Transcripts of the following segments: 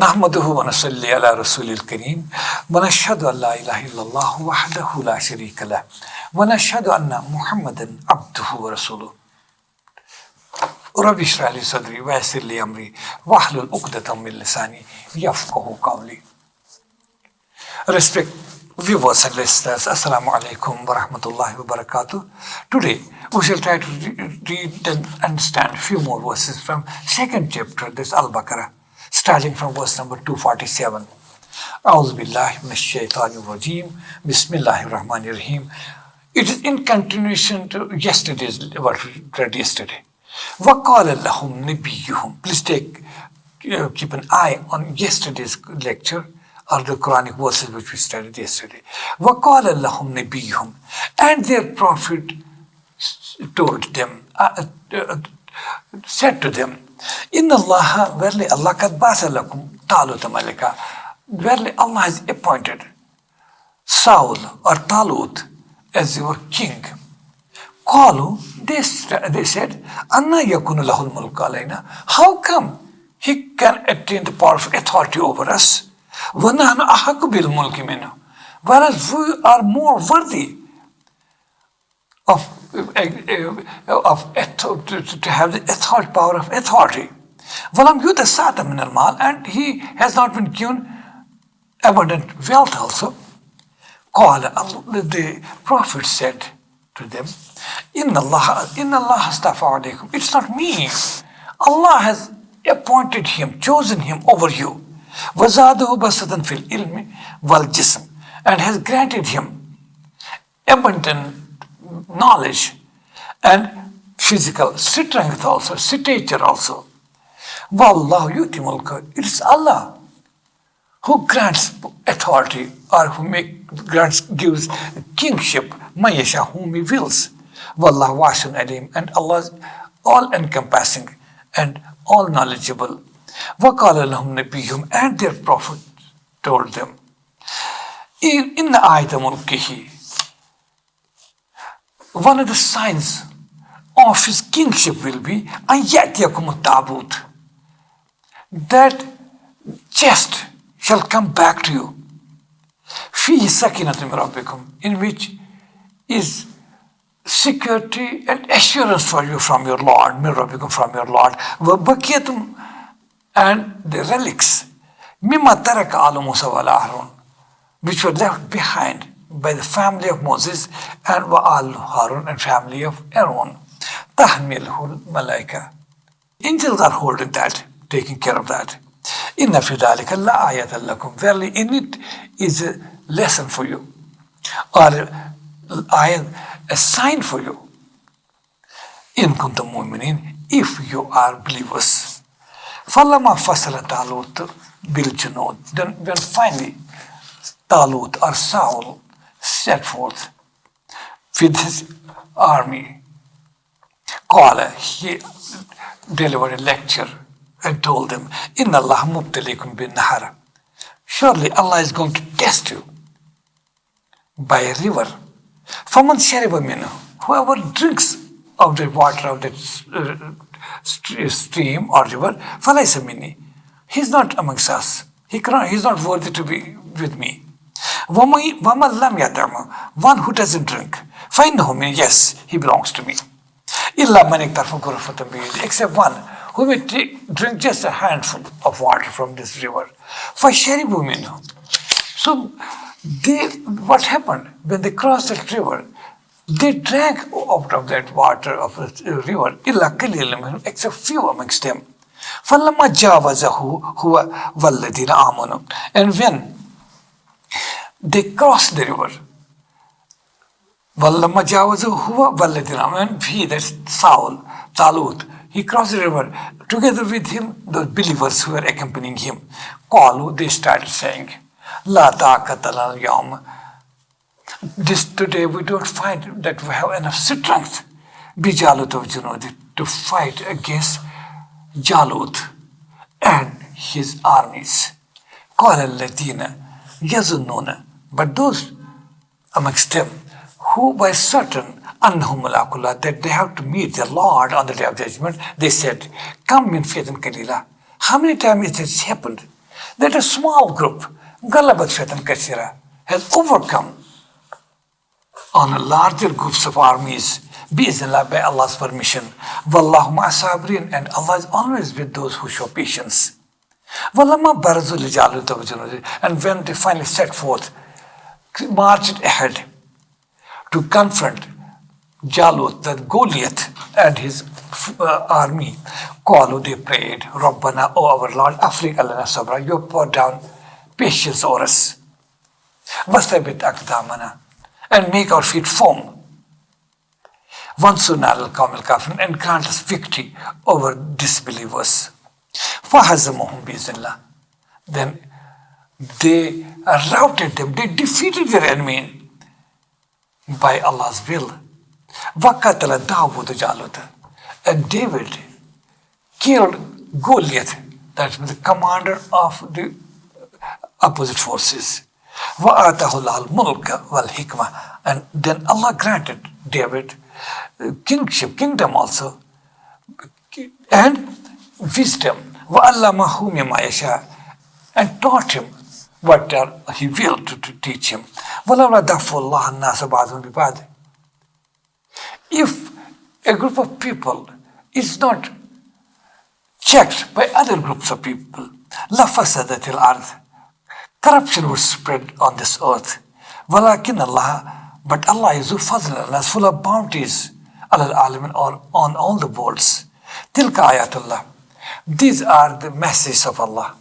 نحمده ونصلي على رسول الكريم ونشهد أن لا إله إلا الله وحده لا شريك له ونشهد أن محمدا عبده ورسوله رب اشرح لي صدري ويسر لي أمري واحلل عقدة من لساني يفقهوا قولي. Respect viewers and listeners, Assalamu alaikum wa rahmatullahi wa barakatuh. Today we shall try to read and understand a few more verses from second chapter, this Al-Baqarah, starting from verse number 247. A'udhu billahi minash shaitanir rajim. Bismillahir rahmanir rahim. It is in continuation to yesterday's, what we read yesterday. وَقَالَ لَهُمْ نَبِيُّهُمْ. Please keep an eye on yesterday's lecture, or the Quranic verses which we studied yesterday. وَقَالَ لَهُمْ نَبِيُّهُمْ. And their prophet told them, said to them, Inna Allah, verily Allah kad basa lakum Talūt malika. Verily Allah has appointed Saul or Talūt as your king. Qalu, they said, Anna yakunu lahul mulku alayna. How come he can attain the power of authority over us? Wa nahnu ahaqqu bil mulki minhu. Whereas we are more worthy to have the authority, power of authority. Walam yuta sa'atan min al-mal, and he has not been given abundant wealth also. Qala, the prophet said to them, Inna Allah astafa alaykum. It's not me. Allah has appointed him, chosen him over you. Wazadahu basatan fil ilmi wal jism, and has granted him abundant knowledge and physical strength also, stature also. Wallahu yuti mulka. It's Allah who grants authority, or who gives kingship, mayasha, whom he wills. Wallahu wasi'un alim, and Allah is all encompassing and all knowledgeable. وَقَالَ لَهُمْ نَبِيُّهُمْ. And their prophet told them, Inna ayata mulkihi. One of the signs of his kingship will be an ya'tiyakum at-Dawūd. That chest shall come back to you. Fihi sakinatun min rabbikum, in which is security and assurance for you from your Lord, min rabbikum, from your Lord. Wa baqiyatum, and the relics, mimma taraka alu Musa wal Harun, which were left behind by the family of Moses and Al Harun and family of Aaron. Tahmilhu malaika. Angels are holding that, taking care of that. Inna fi dhalika la ayatan lakum. Verily in it is a lesson for you, or a sign for you. In kuntum mu'minin, if you are believers. فَلَمَا فَصَلَ طَالُوتُ بِالْجُنُودِ. Then when finally Talūt or Saul set forth with his army, Qala, he delivered a lecture and told them, Inna Allah mubtalikum bin nahar. Surely Allah is going to test you by a river. فَمَنْ شَرِبَ مِنْهُ. Whoever drinks of the water of that stream or river, فَلَيْسَ مِنِّي. He's not amongst us. He's not worthy to be with me. وَمَنْ لَمْ يَطْعَمْ. One who doesn't drink, فَإِنَّهُ مِنِّي. Yes, he belongs to me. إِلَّا مَنِ اقْتَرَفَ غُرْفَةً بِيَدِهِ. Except one who may drink just a handful of water from this river. فَشَرِبُوا مِنْهُ. So what happened? When they crossed that river, they drank out of that water of the river, إِلَّا قَلِيلٌ مِنْهُمْ, except few amongst them. فَلَمَّا جَاوَزَهُ هُوَ وَالَّذِينَ آمَنُوا. And when they crossed the river, وَلَمَّا جَاوَزَهُ هُوَ وَالَّذِينَ آمَنُوا, and he, that's Saul, Talūt, he crossed the river. Together with him, the believers who were accompanying him, قَالُوا, they started saying, لَا طَاقَةَ لَنَا الْيَوْمَ. Today we don't find that we have enough strength, Jālūt of Junūd, to fight against Jālūt and his armies. قَالَ الَّذِينَ يَظُنُّونَ. But those amongst them who were certain أَنَّهُمْ مُلَاقُو اللَّهِ, that they have to meet their Lord on the day of judgment, they said, Kam min fiyatin qalila. How many times it has happened that a small group, Galabat Shaitan Kasira, has overcome on a larger groups of armies, bi'iznillah, by Allah's permission. Wallahu ma'asabrin, and Allah is always with those who show patience. Walama barazu li Jālūt wa junudi, and when they finally set forth, marched ahead to confront Jālūt, that Goliath, and his army, Qalu, they prayed, Rabbana, O our Lord, Afriq alana sabra, you pour down patience over us. Wastabit aqdamana, and make our feet firm. Wansurna al-qawm al-kafirin, and grant us victory over disbelievers. Fahazamuhum bi'iznillah. Then they routed them, they defeated their enemy by Allah's will. وَقَتَلَ دَاوُودُ جَالُوتَ, and David killed Goliath, that was the commander of the opposite forces. وَآتَهُ اللَّهُ الْمُلْكَ وَالْحِكْمَةَ, and then Allah granted David kingship, kingdom also, and wisdom. وَأَلَّمَهُ مِمَّا يَشَاءُ, and taught him what he willed to teach him. وَلَوْلَا دَفْعُ اللَّهِ النَّاسَ بَعْضُهُم بِبَعْضٍ, if a group of people is not checked by other groups of people, لَفَسَدَتِ الْأَرْضِ, corruption would spread on this earth. وَلَكِنَّ اللَّهَ, but Allah is fazl, is full of bounties, alal alamin, or on all the worlds. Tilka ayatullah, these are the messages of Allah,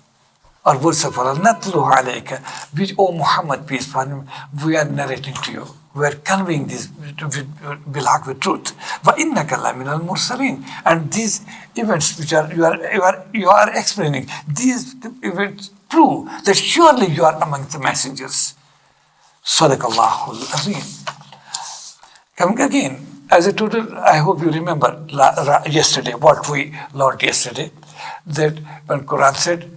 or words of Allah. Natluha alayka, which, O Muhammad, peace be upon him, we are narrating to you. We are conveying this bilhaq, with truth. Wa innaka laminal mursalin, and these events which you are explaining, these events prove that surely you are among the messengers. Sadaqallahul Azim. Coming again, as I told you, I hope you remember yesterday, what we learned yesterday, that when Quran said,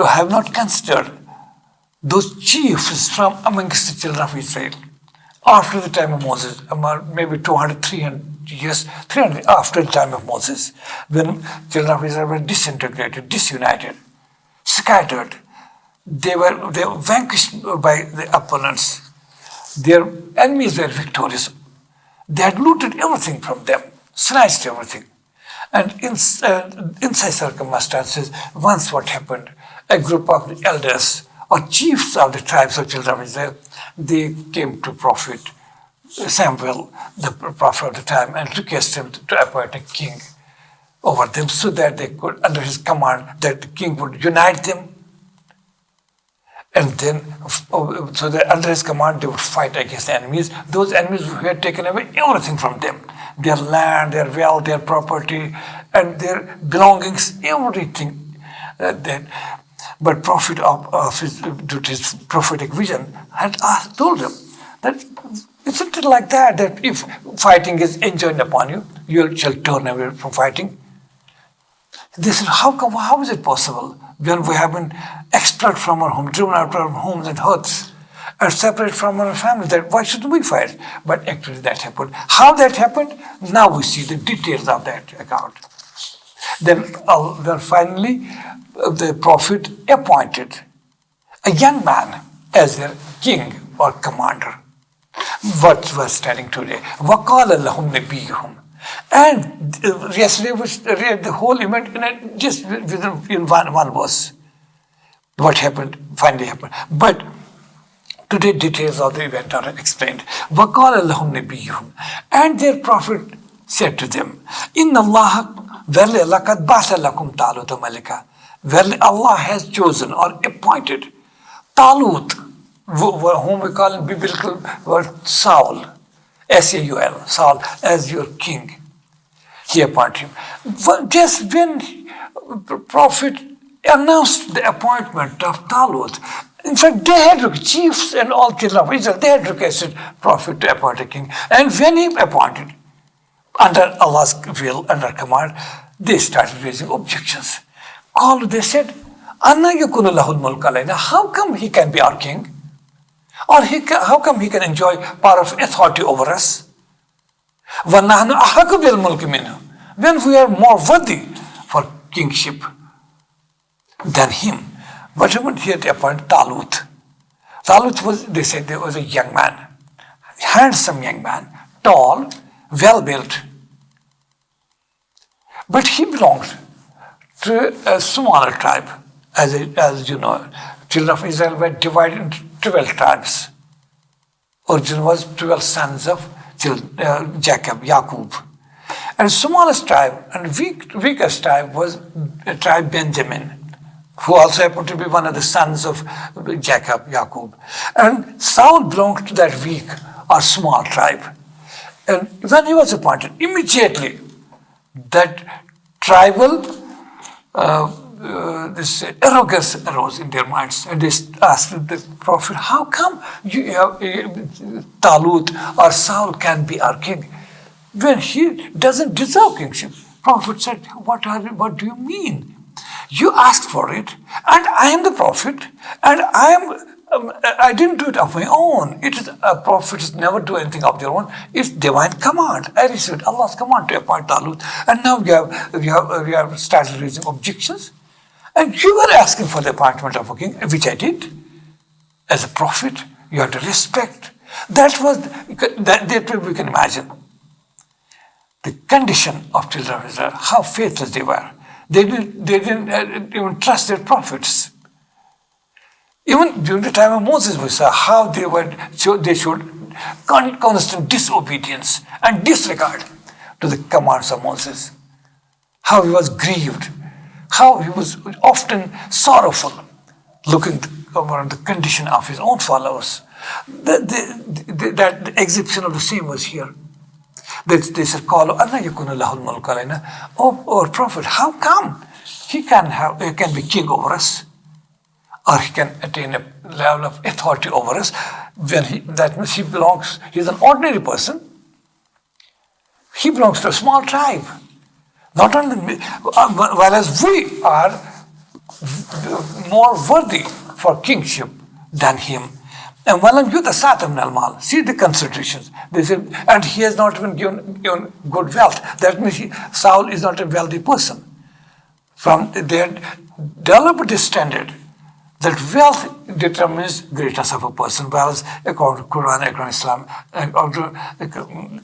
have not considered those chiefs from amongst the children of Israel after the time of Moses, maybe 200, 300 years, 300 after the time of Moses, when children of Israel were disintegrated, disunited, scattered. They were vanquished by the opponents. Their enemies were victorious. They had looted everything from them, snatched everything. And in such circumstances, once what happened, a group of the elders or chiefs of the tribes of children of Israel, they came to Prophet Samuel, the prophet of the time, and requested him to appoint a king over them, so that they could, under his command, that the king would unite them. And then, so that under his command, they would fight against the enemies. Those enemies who had taken away everything from them, their land, their wealth, their property, and their belongings, everything. But Prophet due to his prophetic vision, had told them that isn't it like that if fighting is enjoined upon you, you shall turn away from fighting? They said, how is it possible when we have been expelled from our home, driven out of our homes and hearths, and separated from our family? That why shouldn't we fight? But actually that happened. How that happened? Now we see the details of that account. Then finally, the Prophet appointed a young man as their king or commander. What was standing today? وَقَالَ لَهُمْ نَبِيُّهُمْ. And yesterday we read the whole event in one verse. What happened finally happened. But today details of the event are explained. وَقَالَ لَهُمْ نَبِيُّهُمْ. And their prophet said to them, إِنَّ اللَّهَ verily لَقَدْ بَعْثَ لَكُمْ طَالُوتَ مَلِكًا. Verily Allah has chosen or appointed Talūt, whom we call in biblical word Saul, S-A-U-L, Saul, as your king. He appointed him. Just when the Prophet announced the appointment of Talūt, in fact, they had chiefs and all children of Israel, they had requested Prophet to appoint a king. And when he appointed, under Allah's will, under command, they started raising objections. They said, Anna yakunu lahul mulk alayna. How come he can be our king? Or how come he can enjoy power of authority over us? وَنَحْنُ أَحَقُّ بِالْمُلْكِ مِنْهُ. When we are more worthy for kingship than him. What happened? He had to appoint Talūt. Talūt was, they said, there was a young man, handsome young man, tall, well built. But he belonged to a smaller tribe. As you know, children of Israel were divided into 12 tribes. Origin was 12 sons of Jacob, Yaqub. And smallest tribe and weakest tribe was a tribe Benjamin, who also happened to be one of the sons of Jacob, Yaqub. And Saul belonged to that weak or small tribe. And when he was appointed, immediately that tribal this arrogance arose in their minds, and they asked the prophet, how come Talūt or Saul can be our king when he doesn't deserve kingship? Prophet said, what do you mean? You asked for it, and I am the prophet, and I didn't do it of my own. It is a prophet never do anything of their own. It's divine command. I received Allah's command to appoint Talūt, and now you have started raising objections, and you were asking for the appointment of a king, which I did. As a prophet, you have to respect. That we can imagine the condition of children of Israel, how faithless they were. They didn't even trust their prophets. Even during the time of Moses, we saw how they showed constant disobedience and disregard to the commands of Moses. How he was grieved, how he was often sorrowful, looking over the condition of his own followers. That exhibition of the same was here. They said, "Oh, prophet, how come he can be king over us, or he can attain a level of authority over us that means he's an ordinary person. He belongs to a small tribe. Not only, whereas we are more worthy for kingship than him. And see the considerations. They said, and he has not even given good wealth. That means Saul is not a wealthy person. They had developed this standard that wealth determines greatness of a person, whereas according to Quran, according to Islam,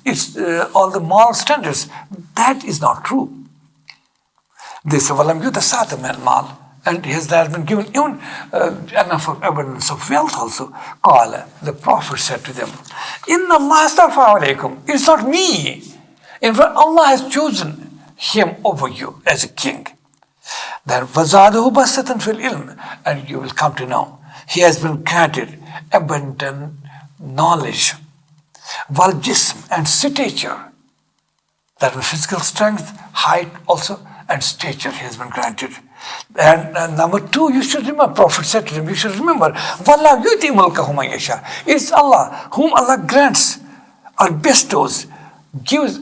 it's all the moral standards. That is not true. They say, and has that been given even enough of abundance of wealth also? The Prophet said to them, Inna Allah astaghfara alaykum. It's not me. In fact, Allah has chosen him over you as a king. Then وَزَادَهُ بَسَّةً فِي الْإِلْمِ, and you will come to know he has been granted abundant knowledge, وَالْجِسْم, and stature. That was physical strength, height also, and stature he has been granted. And number two, you should remember, Prophet said to him, you should remember, وَاللَّهُ يُؤْتِي مُلْكَهُ مَن يَشَاءُ. It's Allah whom Allah grants or bestows, gives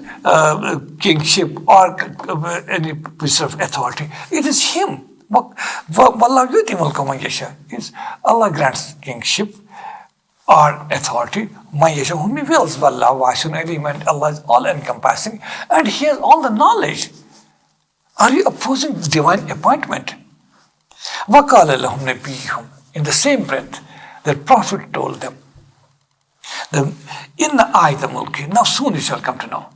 kingship or any piece of authority. It is him. وَاللَّهُ يُؤْتِي مُلْكَهُ مَن يَشَاءُ. It's Allah grants kingship or authority, مَن يَشَاءُ, whom he wills. وَاللَّهُ وَاسِعٌ عَلِيمٌ, and Allah is all encompassing, and he has all the knowledge. Are you opposing divine appointment? وَقَالَ لَهُمْ نَبِيُّهُمْ. In the same breath, the Prophet told them, in the ayat mulki, now soon you shall come to know.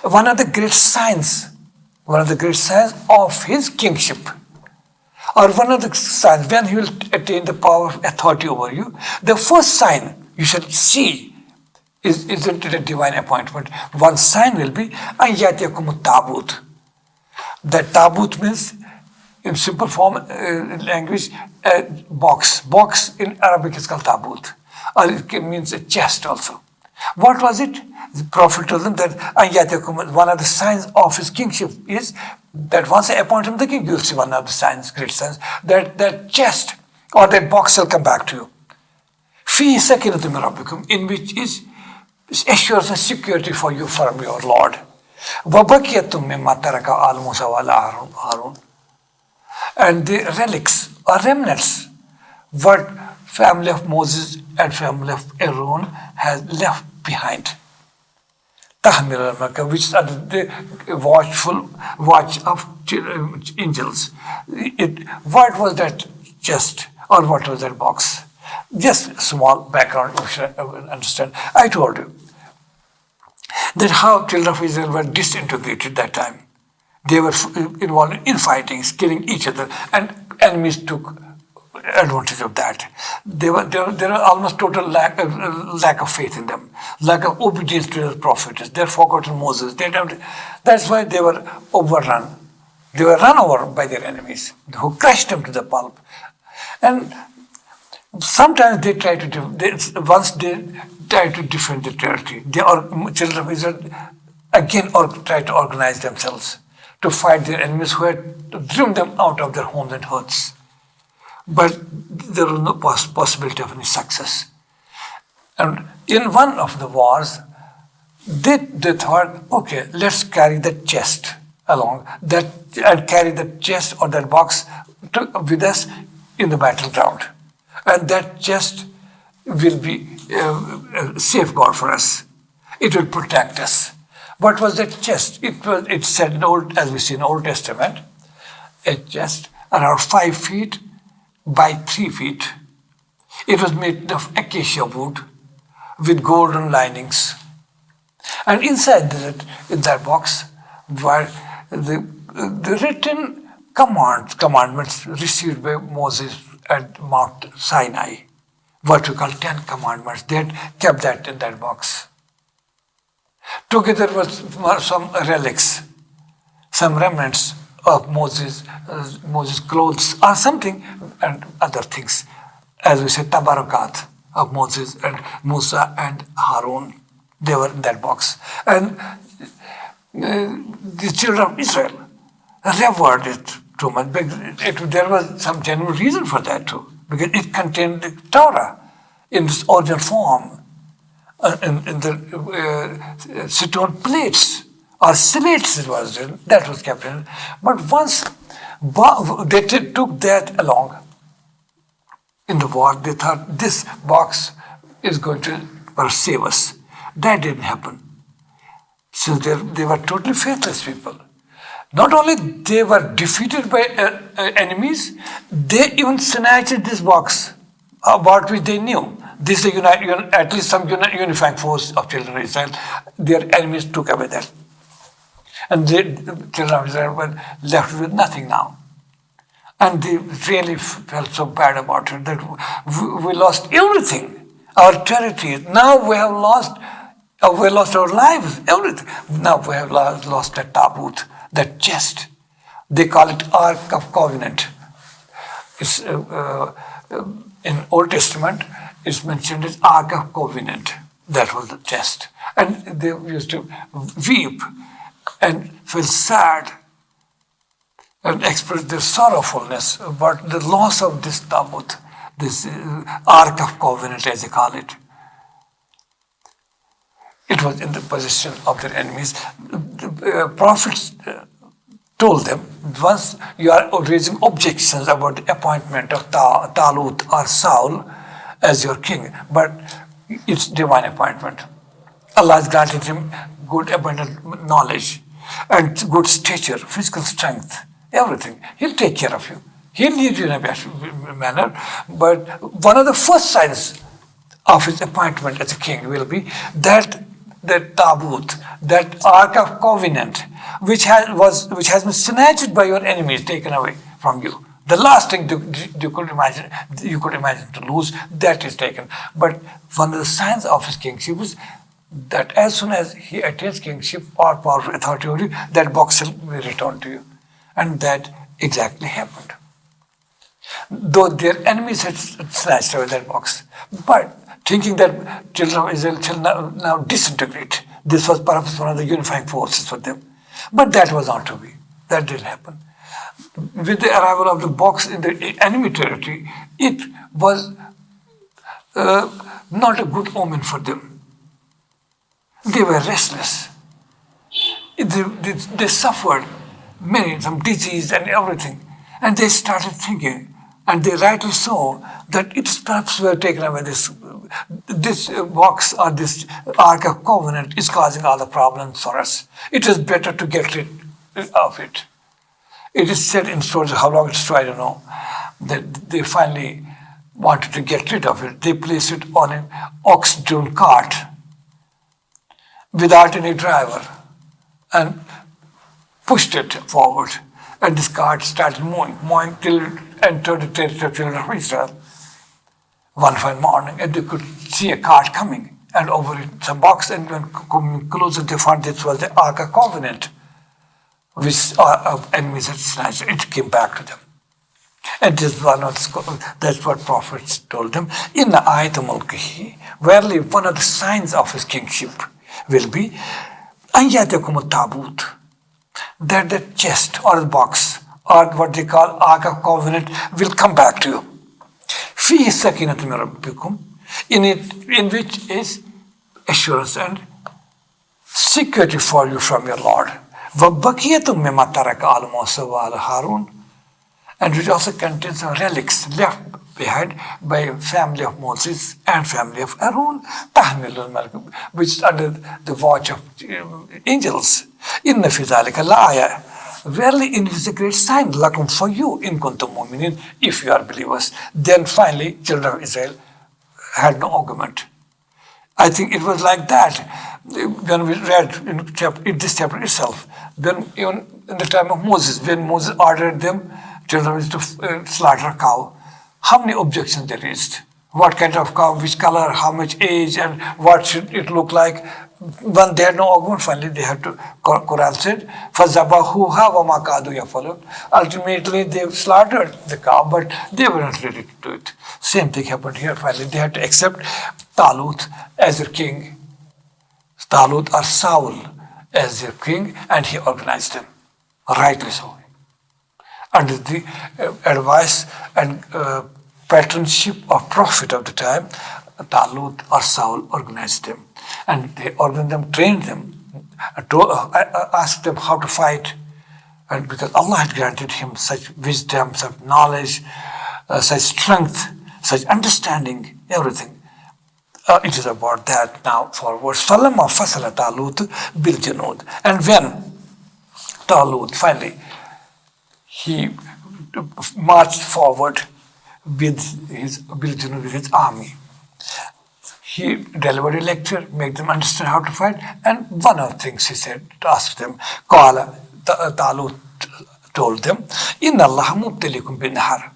One of the great signs of his kingship, or one of the signs when he will attain the power of authority over you, the first sign you shall see isn't it a divine appointment. One sign will be أَن يَأْتِيَكُمُ التَّابُوتُ. That tabut means, in simple form language, a box. Box in Arabic is called tabut, or it means a chest also. What was it? The Prophet told them that one of the signs of his kingship is that once I appoint him the king, you'll see one of the signs, great signs, that chest or that box shall come back to you. فِيهِ سَكِنَةٌ مِّن رَبِّكُمْ, in which is assurance and security for you from your Lord. وَبَقِيَةٌ مِّمَّا تَرَكَ آلُ مُوسَىٰ وَآلُ هَارُونَ, and the relics or remnants what family of Moses and family of Aaron has left behind. تَحْمِلُ الْمَلَائِكَةَ, which are the watch of angels. What was that chest Or what was that box? Just small background, you should understand. I told you that how children of Israel were disintegrated that time. They were involved in infightings, killing each other, and enemies took advantage of that. There were almost total lack of faith in them, lack of obedience to the prophets. They forgotten Moses. That's why they were overrun. They were run over by their enemies, who crushed them to the pulp. And sometimes they try to defend the territory. Children of Israel again try to organize themselves to fight their enemies who had driven them out of their homes and huts. But there was no possibility of any success. And in one of the wars, they thought, okay, let's carry the chest along, and carry the chest or that box with us in the battleground. And that chest will be a safeguard for us. It will protect us. What was that chest? It said as we see in Old Testament, a chest around 5 feet by 3 feet. It was made of acacia wood with golden linings. And inside in that box were the written commandments received by Moses at Mount Sinai, what we call 10 Commandments. They had kept that in that box. Together with some relics, some remnants of Moses' clothes or something, and other things. As we said, tabarakat of Moses and Musa and Harun, they were in that box. And the children of Israel revered it too much. There was some genuine reason for that too, because it contained the Torah in its original form, in the stone plates or slates that was kept in. But once they took that along in the war, they thought this box is going to save us. That didn't happen. So they were totally faithless people. Not only they were defeated by enemies, they even snatched this box about which they knew. This is at least some unifying force of children of Israel. Their enemies took away that. And the children of Israel were left with nothing now. And they really felt so bad about it that we lost everything. Our territory. Now we have lost our lives, everything. Now we have lost that tabut, that chest. They call it Ark of Covenant. It's in Old Testament, it's mentioned as Ark of Covenant. That was the chest. And they used to weep and feel sad and express their sorrowfulness about the loss of this tabut, this Ark of Covenant, as they call it. It was in the possession of their enemies. The prophets told them, once you are raising objections about the appointment of Talūt or Saul as your king, but it's divine appointment. Allah has granted him good abundant knowledge and good stature, physical strength, everything. He'll take care of you. He'll lead you in a better manner. But one of the first signs of his appointment as a king will be that tabut, that Ark of Covenant, which has been snatched by your enemies, taken away from you. The last thing you could imagine to lose, that is taken. But one of the signs of his kingship is that as soon as he attains kingship or power authority over you, that box will be returned to you. And that exactly happened. Though their enemies had snatched away that box. But thinking that children of Israel shall now disintegrate, this was perhaps one of the unifying forces for them. But that was not to be. That didn't happen. With the arrival of the box in the enemy territory, it was not a good omen for them. They were restless. They suffered some disease and everything. And they started thinking, and they rightly so, that it's perhaps we have taken away this box or this Ark of Covenant is causing all the problems for us. It is better to get rid of it. It is said in stories, how long it's true, I don't know, that they finally wanted to get rid of it. They placed it on an ox-drawn cart without any driver and pushed it forward. And this cart started moving till it entered the territory of children of Israel. One fine morning, and they could see a cart coming, and over it some box, and when coming closer, they found this was the Ark of Covenant, which our enemies had snatched. It came back to them. And this one of that's what prophets told them. In the ayat mulkihi, verily one of the signs of his kingship will be anyatakum tabut, that the chest or the box or what they call Ark of Covenant will come back to you. Fihi sakinatun min rabbikum, in which is assurance and security for you from your Lord. وَبَقِيَةٌ مِمَّا تَرَكَ آلُ مُوسَى وَآلُ هَارُونَ, and which also contains some relics left behind by family of Moses and family of Aaron, which is under the watch of angels. Inna fi dhalika la'aya, verily it is a great sign lakum for you in kuntum mu'minin, if you are believers. Then finally children of Israel had no argument. I think it was like that when we read in this chapter itself. Then even in the time of Moses, when Moses ordered them, children of Israel, to slaughter a cow, how many objections they raised? What kind of cow, which color, how much age, and what should it look like? When they had no argument, finally they had to, Quran said, فَذَبَحُوهَا وَمَا كَادُوا يَفْعَلُونَ. Ultimately they slaughtered the cow, but they were not ready to do it. Same thing happened here. Finally they had to accept Talūt as their king. Talūt or Saul as their king, and he organized them. Rightly so. Under the advice and patronship of prophet of the time, Talūt or Saul organized them. And they organized them, trained them, asked them how to fight. And because Allah had granted him such wisdom, such knowledge, such strength, such understanding, everything. It is about that now forwards. فَلَمَّا فَصَلَ طَالُوتُ بِالْجُنُودِ. And when Talūt finally he marched forward with his army. He delivered a lecture, made them understand how to fight, and one of the things he said, asked them, Talūt told them, Inna Allah mubtalikum bin nahar,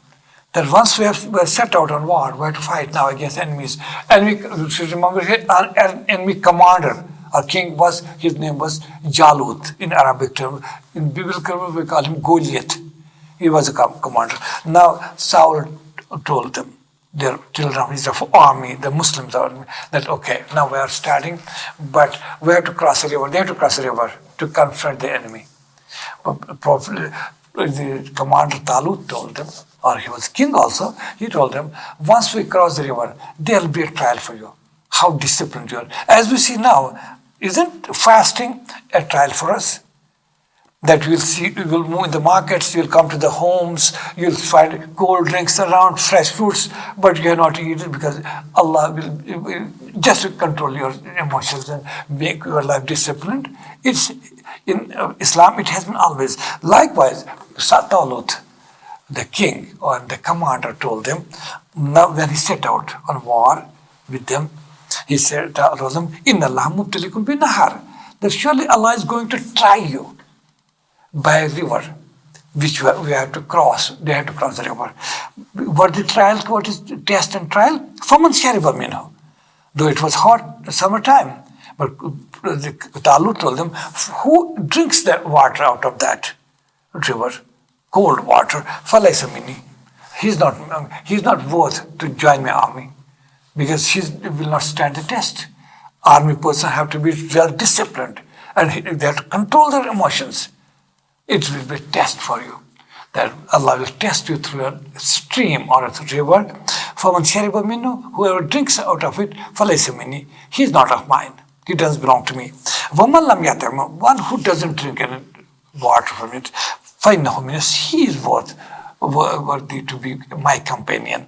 that once we are set out on war, we have to fight now against enemies. And we should remember an enemy commander, our king his name was Jālūt in Arabic term. In biblical term, we call him Goliath. He was a commander. Now Saul told them, their children of Israel army, the Muslims army, that okay, now we are starting, but we have to cross a river. They have to cross a river to confront the enemy. But probably the commander Talūt told them, or he was king also, he told them, once we cross the river, there will be a trial for you. How disciplined you are. As we see now, isn't fasting a trial for us? That we will move in the markets, you'll come to the homes, you'll find cold drinks around, fresh fruits, but you cannot eat it because Allah will just control your emotions and make your life disciplined. It's in Islam, it has been always. Likewise, Talūt, the king or the commander, told them, now when he set out on war with them, he said, told them, Inna Allah mubtalikum bin nahar, that surely Allah is going to try you by a river, which we have to cross. They have to cross the river. What the trial? What is the test and trial? فَمَنْ شَرِبَ مِنْهُ. Though it was hot summertime, but Talūt told them, who drinks the water out of that river, cold water? فَلَيْسَ مِنِّي. He's not worth to join my army, because he will not stand the test. Army person have to be well disciplined, and they have to control their emotions. It will be a test for you, that Allah will test you through a stream or a river. فَمَنْ شَرِبَ مِنُّ, whoever drinks out of it, فَلَيْسَ مِنِّي, he is not of mine, he doesn't belong to me. وَمَنْ لَمْ يَطْعِمْ, one who doesn't drink any water from it, فَإِنَّهُ مِنِّي, he is worthy to be my companion.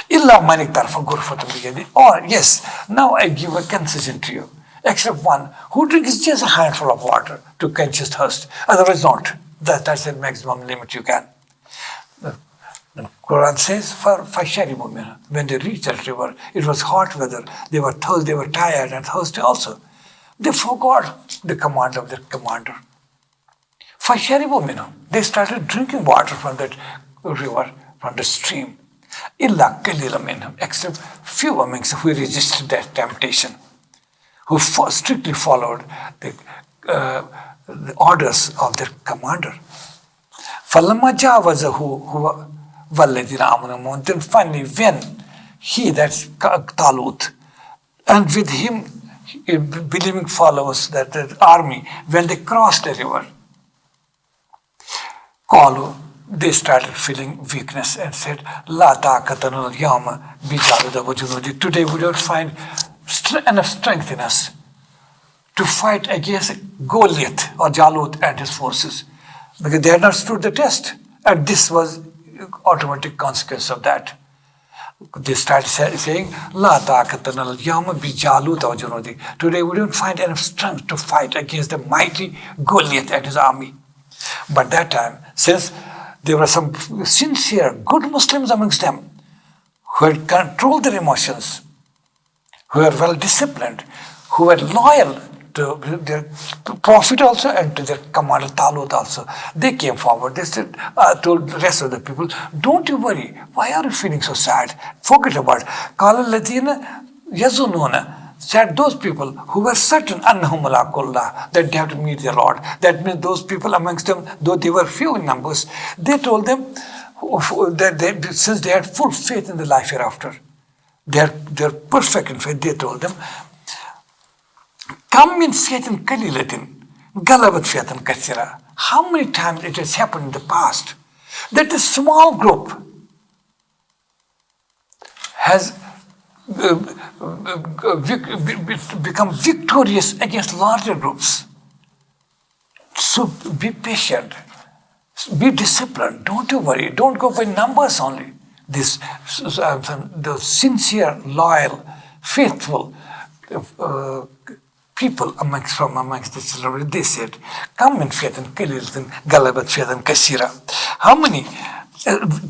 إِلَّا مَنِ اقْتَرَفَ غُرْفَةً بِيَدِهِ, or yes, now I give a concession to you, except one who drinks just a handful of water to quench his thirst. Otherwise not. That's the maximum limit you can. The Quran says, فَشَرِبُوا مِنْهَا. When they reached that river, it was hot weather. They were thirsty, they were tired and thirsty also. They forgot the command of their commander. فَشَرِبُوا مِنْهَا. They started drinking water from that river, from the stream. إِلَّا قَلِيلًا مِنْهُمْ. Except few amongst who resisted that temptation, who strictly followed the orders of their commander. فَلَمَّا جَاوَزَهُ وَالَّذِينَ آمَنُوا. Then finally when he, that's Talūt, and with him believing followers, that the army, when they crossed the river, they started feeling weakness and said, لَا طَاقَةَ لَنَا الْيَوْمَ بِجَالُوتَ وَجُنُودِهِ. Today we don't find enough strength in us to fight against Goliath or Jālūt and his forces, because they had not stood the test, and this was automatic consequence of that. They started saying, لَا طَاقَةَ لَنَا الْيَوْمَ بِجَالُوتَ وَجُنُودِهِ. Today we don't find enough strength to fight against the mighty Goliath and his army. But that time, since there were some sincere, good Muslims amongst them who had controlled their emotions, who were well disciplined, who were loyal to their prophet also and to their commander Talūt also. They came forward. They said, told the rest of the people, don't you worry. Why are you feeling so sad? Forget about it. قَالَ الَّذِينَ يَظُنُّونَ. Said those people who were certain أَنَّهُمْ مُلَاقُو اللَّهِ, that they have to meet their Lord. That means those people amongst them, though they were few in numbers, they told them that since they had full faith in the life hereafter, they're perfect in faith, they told them, كَمْ مِنْ فِيَةٍ قَلِيلَةٍ غَلَبَتْ فِيَةً كَثِيرًا. How many times it has happened in the past that a small group has become victorious against larger groups. So be patient, be disciplined, don't you worry, don't go by numbers only. The sincere, loyal, faithful people amongst the children, they said, "Come in fiatan qalilatin galabat fiatan kasira." How many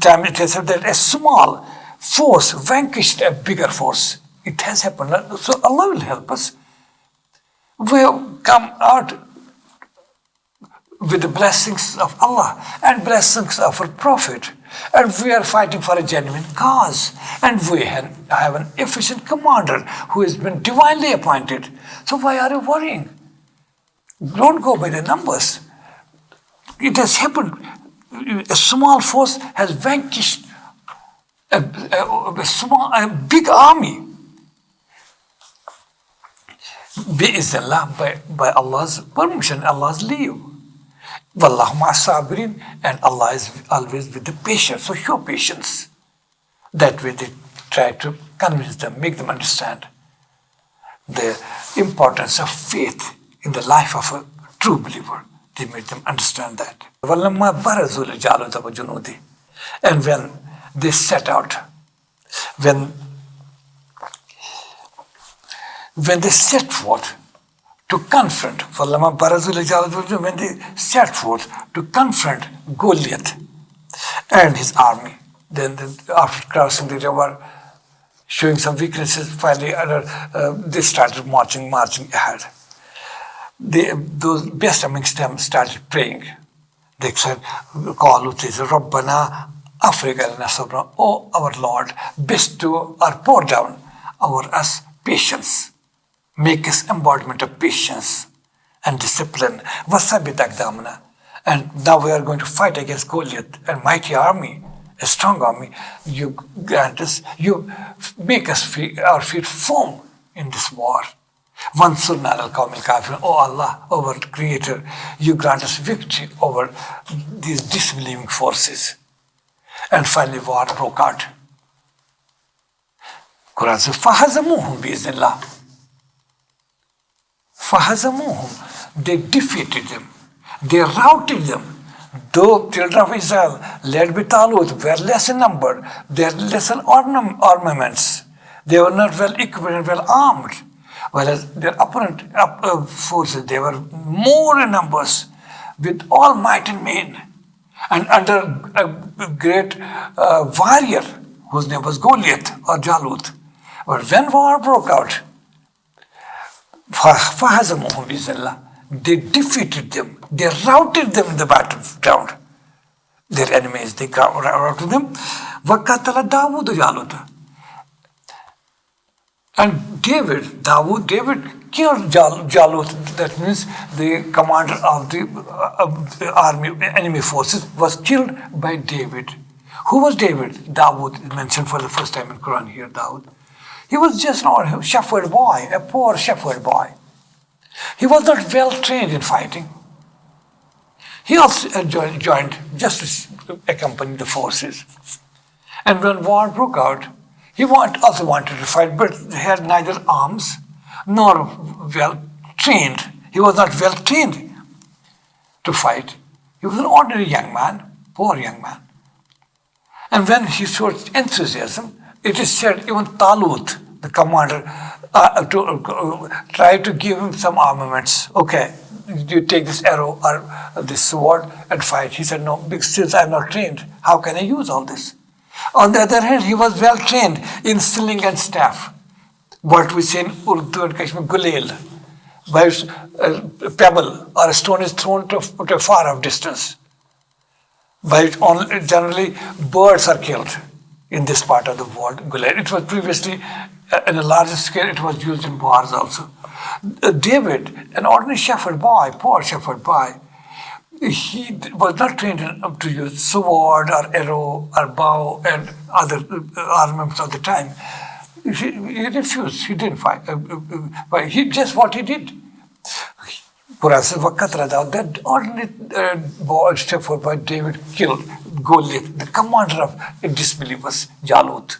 times it has said that a small force vanquished a bigger force? It has happened. So Allah will help us. We have come out with the blessings of Allah and blessings of our Prophet, and we are fighting for a genuine cause, and we have an efficient commander who has been divinely appointed. So why are you worrying? Don't go by the numbers. It has happened. A small force has vanquished a big army. Bi-iznillah, by Allah's permission, Allah's leave. Wallahu ma'as-sabirin, and Allah is always with the patient. So show patience. That way they try to convince them, make them understand the importance of faith in the life of a true believer. They made them understand that. وَلَمَّا بَرَزُوا لِجَالُوتَ وَجُنُودِهِ. And when they set out, when they set forth to confront, when they set forth to confront Goliath and his army, then after crossing the river, showing some weaknesses, finally they started marching ahead. Those best amongst them started praying. They said, Rabbana Africa, oh our Lord, bestow or pour down over us patience. Make us embodiment of patience and discipline. Wasabit aqdamna. And now we are going to fight against Goliath, a mighty army, a strong army. You grant us, you make us our feet firm in this war. Wansurna al qawmil kafirin. Oh Allah, our Creator, you grant us victory over these disbelieving forces. And finally war broke out. Quran says, فَهَزَمُوهُمْ بِإِذْنِ اللَّهِ. فَهَزَمُوهُمْ. They defeated them. They routed them. Though children of Israel, led by Talūt, were less in number, they had less in armaments. They were not well equipped and well armed. Whereas their opponent forces, they were more in numbers, with all might and main. and under a great warrior whose name was Goliath or Jālūt. But when war broke out, فَهَزَمُوهُمْ بِإِذْنِ, they defeated them, they routed them in the battleground. Their enemies, they routed them. وَقَتَلَ دَاوُودُ جَالُوتَ. And Dawūd killed Jālūt. That means the commander of the army, enemy forces, was killed by David. Who was David? Dawūd is mentioned for the first time in Quran here, Dawūd. He was just a shepherd boy, a poor shepherd boy. He was not well trained in fighting. He also joined just to accompany the forces. And when war broke out, he also wanted to fight, but he had neither arms nor well trained. He was not well trained to fight. He was an ordinary young man, poor young man. And when he showed enthusiasm, it is said even Talūt, the commander, tried to give him some armaments. Okay, you take this arrow or this sword and fight. He said, no, because since I'm not trained, how can I use all this? On the other hand, he was well trained in sling and staff. What we say in Urdu and Kashmir, gulail, by a pebble or a stone is thrown to a far off distance. By it only, generally, birds are killed in this part of the world. Gulail. It was previously, in a larger scale, it was used in wars also. David, an ordinary shepherd boy, poor shepherd boy, he was not trained to use sword or arrow or bow and other armaments of the time. He refused. He didn't fight. But he just what he did. Quran says, that ordinary shepherd boy David killed Goliath, the commander of disbelievers, Jālūt.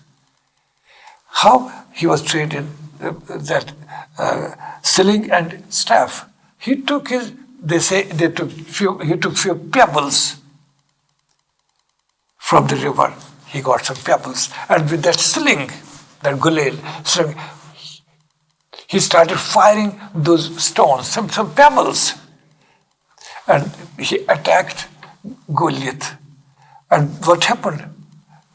How he was trained in that sling and staff. He took his. They say he took few pebbles from the river. He got some pebbles, and with that sling, that gulail sling, he started firing those stones, some pebbles, and he attacked Goliath. And what happened?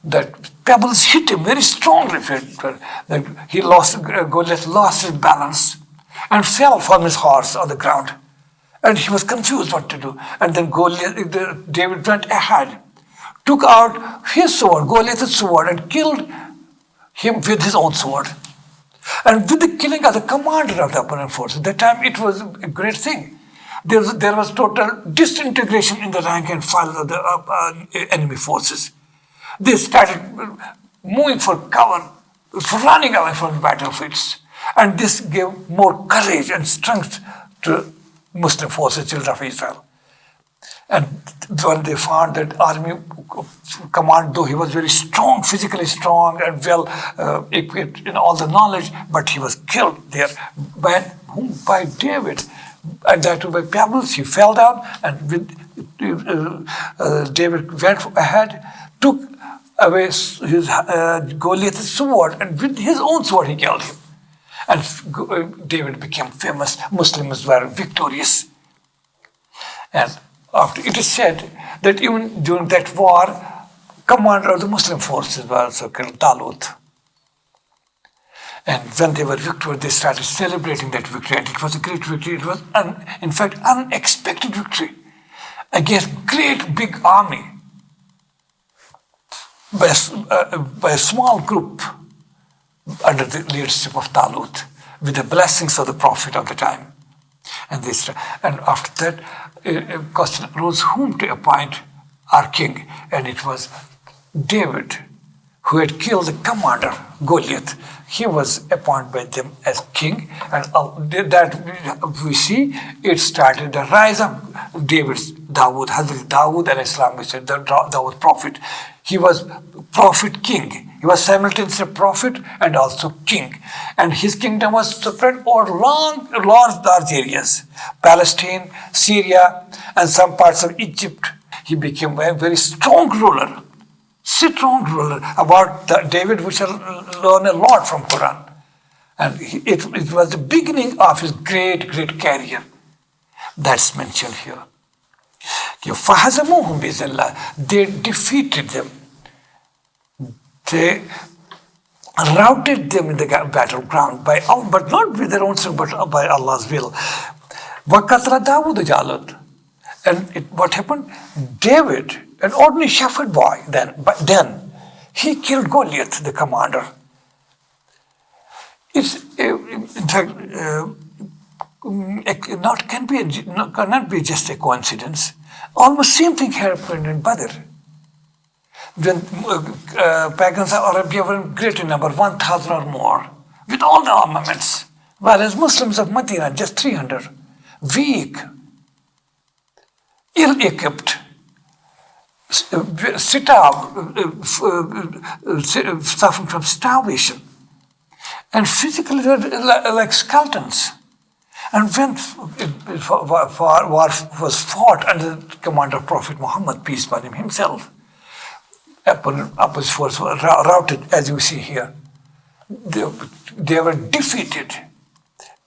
That pebbles hit him very strongly. Goliath lost his balance and fell from his horse on the ground. And he was confused what to do. And then David went ahead, took out his sword, Goliath's sword, and killed him with his own sword. And with the killing of the commander of the opponent force, at that time it was a great thing. There was total disintegration in the rank and file of the enemy forces. They started moving for cover, running away from the battlefields. And this gave more courage and strength to Muslim forces, children of Israel. And when they found that army command, though he was very strong, physically strong and well equipped in all the knowledge, but he was killed there by David. And that too by pebbles, he fell down, and David went ahead, took away his Goliath's sword, and with his own sword he killed him. And David became famous. Muslims were victorious. And after it is said that even during that war, commander of the Muslim forces was also killed, Talūt. And when they were victorious, they started celebrating that victory. And it was a great victory. It was, in fact, unexpected victory against great big army by a small group under the leadership of Talūt, with the blessings of the Prophet of the time. And after that, a question arose whom to appoint our king. And it was David, who had killed the commander, Goliath. He was appointed by them as king. And that we see, it started the rise of David's Dawūd, Hazrat Dawūd alayhi salam, we said, the Dawūd prophet. He was prophet king. He was simultaneously a prophet and also king. And his kingdom was spread over large areas. Palestine, Syria, and some parts of Egypt. He became a very strong ruler. Strong ruler. About David, we shall learn a lot from Quran. And it was the beginning of his great career. That's mentioned here. فَهَزَمُوهُمْ بِإِذْنِ اللَّهِ. They defeated them. They routed them in the battleground, but not with their own strength, but by Allah's will. وَقَتْلَ دَاوُودَ جَالُوتَ. And what happened? David, an ordinary shepherd boy, then he killed Goliath, the commander. It's in fact cannot be just a coincidence. Almost same thing happened in Badr. When pagans of Arabia were in greater number, 1,000 or more, with all the armaments, whereas Muslims of Medina just 300, weak, ill-equipped, suffering from starvation, and physically like skeletons. And when war was fought under the command of Prophet Muhammad, peace be upon him himself, opposite force were routed, as you see here. They were defeated,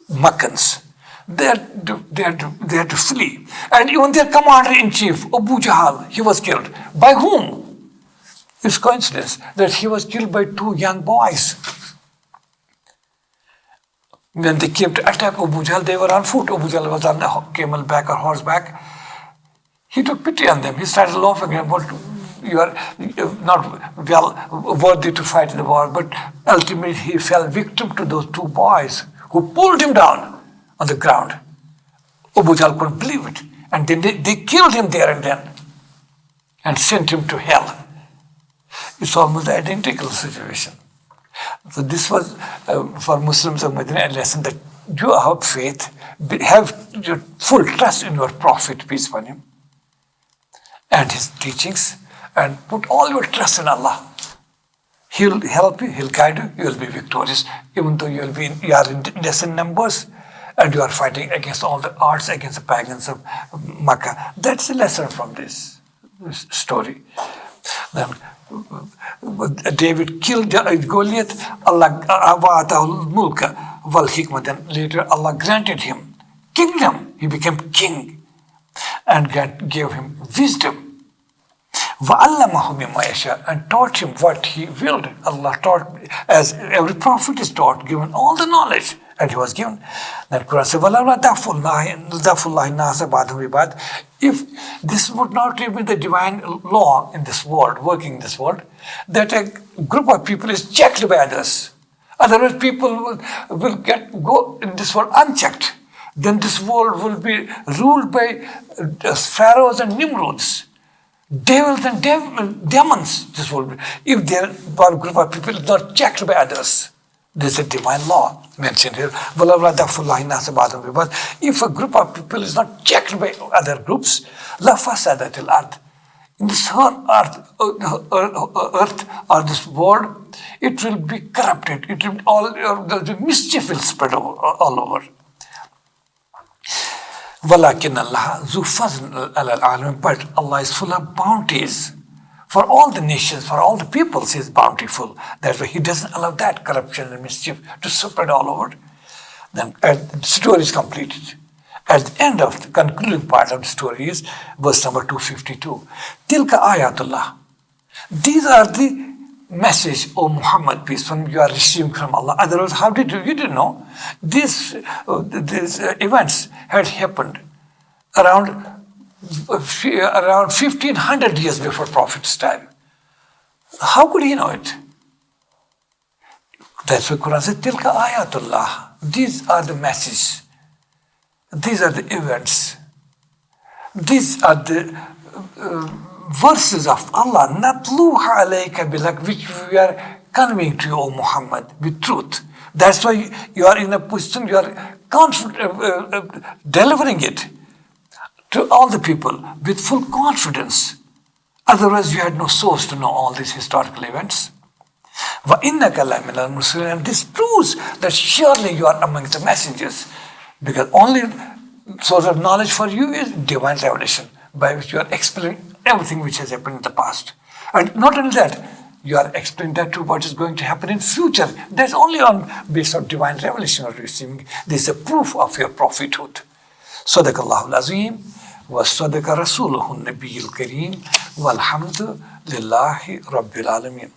Meccans. They had to flee. And even their commander-in-chief, Abu Jahl, he was killed. By whom? It's coincidence that he was killed by two young boys. When they came to attack Abu Jahl, they were on foot. Abu Jahl was on a camel back or horseback. He took pity on them. He started laughing at them. You are not well worthy to fight in the war. But ultimately he fell victim to those two boys who pulled him down on the ground. Abu Jahl couldn't believe it. And then they killed him there and then and sent him to hell. It's almost the identical situation. So this was for Muslims of Medina a lesson that you have faith, have your full trust in your Prophet, peace be upon him, and his teachings, and put all your trust in Allah. He'll help you, he'll guide you, you'll be victorious, even though you are in less in numbers, and you are fighting against all the odds, against the pagans of Makkah. That's a lesson from this story. Then David killed Goliath, Allah mulka wal hikmah. Then later Allah granted him kingdom. He became king and God gave him wisdom. وَعَلَّمَهُ مِمَّا يَشَاءُ, and taught him what he willed. Allah taught, as every prophet is taught, given all the knowledge, and he was given. Then Quran says, وَلَوْلَا دَفْعُ اللَّهِ النَّاسَ بَعْضَهُم بِبَعْضٍ. If this would not be the divine law in this world, working in this world, that a group of people is checked by others. Otherwise people will go in this world unchecked. Then this world will be ruled by pharaohs and nimrods. Devils and demons, this will be. If there are a group of people not checked by others, there's a divine law mentioned here. If a group of people is not checked by other groups, in this earth or this world, it will be corrupted. It will the mischief will spread all over. وَلَكِنَّ اللَّهَ ذُو فَضْلٍ عَلَى الْعَالَمِينَ. But Allah is full of bounties. For all the nations, for all the peoples, He is bountiful. That's why He doesn't allow that corruption and mischief to spread all over. Then the story is completed. At the end of the concluding part of the story is verse number 252. Tilka ayatullah. These are the message, O Muhammad, peace upon him, you are receiving from Allah. Otherwise, how did you didn't know? These events had happened around 1500 years before Prophet's time. How could he know it? That's why Quran says, Tilka ayatullah. These are the messages. These are the events. These are the verses of Allah, natluha alayka bilhaq, which we are conveying to you, O Muhammad, with truth. That's why you are in a position, you are confident, delivering it to all the people with full confidence. Otherwise, you had no source to know all these historical events. وَإِنَّكَ لَمِنَ الْمُرْسَلِينَ. And this proves that surely you are among the messengers, because only source of knowledge for you is divine revelation, by which you are explaining everything which has happened in the past. And not only that, you are explaining that to what is going to happen in future. That's only based on divine revelation you are receiving. This is a proof of your prophethood. Sadaqallahu al-Azim. وَصَدَقَ رَسُولُهُ النَّبِيُّ الْكَرِيمُ وَالْحَمْدُ لِلَّهِ رَبِّ الْعَالَمِينَ.